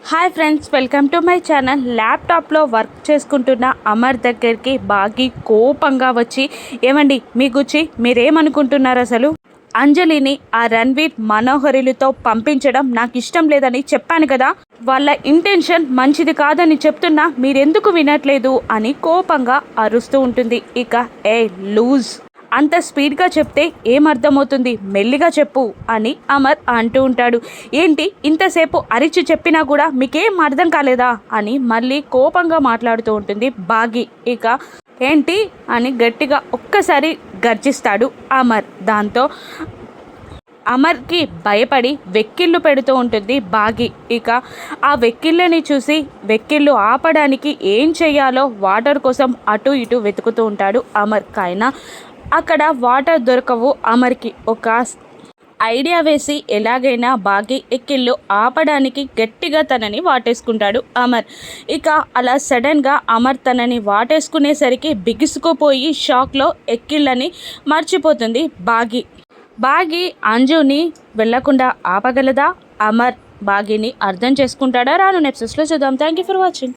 Hi friends, welcome to my channel. ల్యాప్టాప్లో work చేసుకుంటున్న అమర్ దగ్గరికి బాగి కోపంగా వచ్చి, ఏమండి మీ గురించి మీరేమనుకుంటున్నారు? అసలు అంజలిని ఆ రణ్వీర్ మనోహరిలతో పంపించడం నాకు ఇష్టం లేదని చెప్పాను కదా. వాళ్ళ ఇంటెన్షన్ మంచిది కాదని చెప్తున్నా మీరెందుకు వినట్లేదు అని కోపంగా అరుస్తూ ఉంటుంది. ఇక ఏ లూజ్, అంత స్పీడ్గా చెప్తే ఏమర్థమవుతుంది, మెల్లిగా చెప్పు అని అమర్ అంటూ ఉంటాడు. ఏంటి ఇంతసేపు అరిచి చెప్పినా కూడా మీకేం అర్థం కాలేదా అని మళ్ళీ కోపంగా మాట్లాడుతూ ఉంటుంది బాగి. ఇక ఏంటి అని గట్టిగా ఒక్కసారి గర్జిస్తాడు అమర్. దాంతో అమర్కి భయపడి వెక్కిళ్ళు పెడుతూ ఉంటుంది బాగి. ఇక ఆ వెక్కిళ్ళని చూసి వెక్కిళ్ళు ఆపడానికి ఏం చెయ్యాలో వాటర్ కోసం అటు ఇటు వెతుకుతూ ఉంటాడు అమర్. కాయన అక్కడ వాటర్ దొరకవు అమర్కి. ఒక ఐడియా వేసి ఎలాగైనా బాగి ఎక్కిళ్ళు ఆపడానికి గట్టిగా తనని వాటేసుకుంటాడు అమర్. ఇక అలా సడన్గా అమర్ తనని వాటేసుకునేసరికి బిగుసుకుపోయి షాక్లో ఎక్కిళ్ళని మర్చిపోతుంది బాగి. బాగి అంజుని వెళ్లకుండా ఆపగలదా? అమర్ బాగిని అర్థం చేసుకుంటాడా? రాను ఎపిసోడ్స్లో చూద్దాం. Thank you for watching.